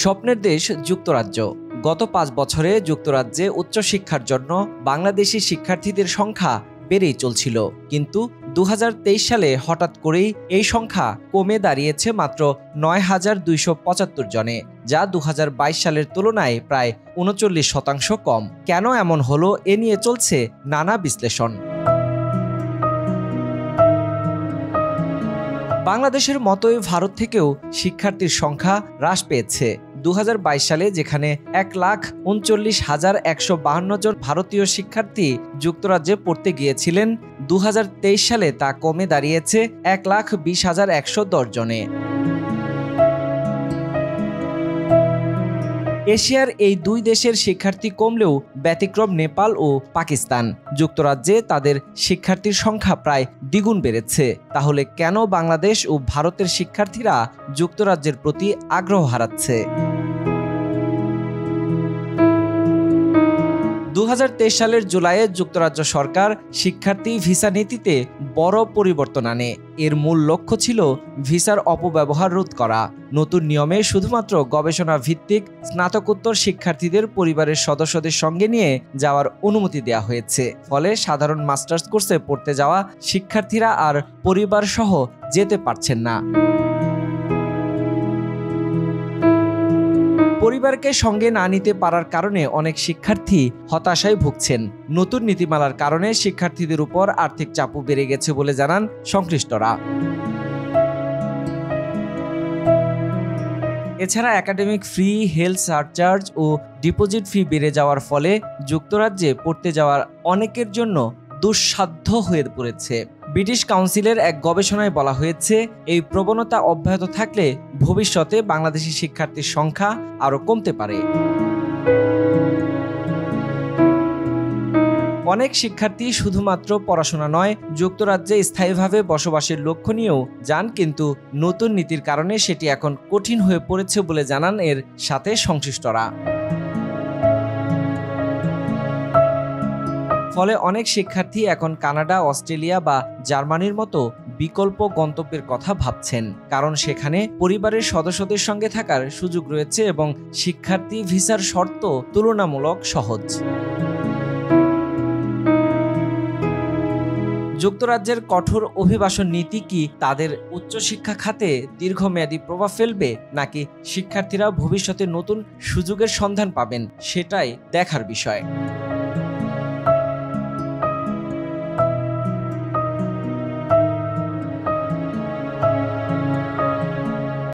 স্বপ্নের দেশ যুক্তরাজ্য। গত ৫ বছরে যুক্তরাজ্যে উচ্চশিক্ষার জন্য বাংলাদেশি শিক্ষার্থীদের সংখ্যা বেড়েই চলছিল, কিন্তু ২০২৩ সালে হঠাৎ করেই এই সংখ্যা কমে দাঁড়িয়েছে মাত্র ৯,২৭৫ জনে, যা ২০২২ সালের তুলনায় প্রায় ৩৯% কম। কেন এমন হলো, এ নিয়ে চলছে নানা বিশ্লেষণ। বাংলাদেশের মতোই ভারত থেকেও শিক্ষার্থীর সংখ্যা হ্রাস পেয়েছে। ২০২২ সালে যেখানে ১,৩৯,১৫২ জন ভারতীয় শিক্ষার্থী যুক্তরাজ্যে পড়তে গিয়েছিলেন, ২০২৩ সালে তা কমে দাঁড়িয়েছে ১,২০,১১০ জনে। এশিয়ার এই দুই দেশের শিক্ষার্থী কমলেও ব্যতিক্রম নেপাল ও পাকিস্তান। যুক্তরাজ্যে তাদের শিক্ষার্থীর সংখ্যা প্রায় দ্বিগুণ বেড়েছে। তাহলে কেন বাংলাদেশ ও ভারতের শিক্ষার্থীরা যুক্তরাজ্যের প্রতি আগ্রহ হারাচ্ছে? ২০২৩ সালের জুলাইয়ে যুক্তরাজ্য সরকার শিক্ষার্থী ভিসা নীতিতে বড় পরিবর্তন আনে। এর মূল লক্ষ্য ছিল ভিসার অপব্যবহার রোধ করা। নতুন নিয়মে শুধুমাত্র গবেষণা ভিত্তিক স্নাতকোত্তর শিক্ষার্থীদের পরিবারের সদস্যদের সঙ্গে নিয়ে যাওয়ার অনুমতি দেওয়া হয়েছে। ফলে সাধারণ মাস্টার্স কোর্সে পড়তে যাওয়া শিক্ষার্থীরা আর পরিবার সহ যেতে পারছেন না। পরিবারকে সঙ্গে না নিতে পারার কারণে অনেক শিক্ষার্থী হতাশায় ভুগছেন। নতুন নীতিমালার কারণে শিক্ষার্থীদের উপর আর্থিক চাপও বেড়ে গেছে বলে জানান সংশ্লিষ্টরা। এছাড়া একাডেমিক ফি, হেলথ সারচার্জ ও ডিপোজিট ফি বেড়ে যাওয়ার ফলে যুক্তরাজ্যে পড়তে যাওয়ার অনেকের জন্য দুঃসাধ্য হয়ে পড়েছে। ব্রিটিশ কাউন্সিলের এক গবেষণায় বলা হয়েছে, এই প্রবণতা অব্যাহত থাকলে ভবিষ্যতে বাংলাদেশি শিক্ষার্থীর সংখ্যা আরও কমতে পারে। অনেক শিক্ষার্থী শুধুমাত্র পড়াশোনা নয়, যুক্তরাজ্যে স্থায়ীভাবে বসবাসের লক্ষ্য নিয়েও যান, কিন্তু নতুন নীতির কারণে সেটি এখন কঠিন হয়ে পড়েছে বলে জানান এর সাথে সংশ্লিষ্টরা। ফলে অনেক শিক্ষার্থী এখন কানাডা, অস্ট্রেলিয়া বা জার্মানির মতো বিকল্প গন্তব্যের কথা ভাবছেন, কারণ সেখানে পরিবারের সদস্যদের সঙ্গে থাকার সুযোগ রয়েছে এবং শিক্ষার্থী ভিসার শর্ত তুলনামূলক সহজ। যুক্তরাজ্যের কঠোর অভিবাসন নীতি কি তাদের উচ্চশিক্ষা খাতে দীর্ঘমেয়াদী প্রভাব ফেলবে, নাকি শিক্ষার্থীরা ভবিষ্যতে নতুন সুযোগের সন্ধান পাবেন, সেটাই দেখার বিষয়।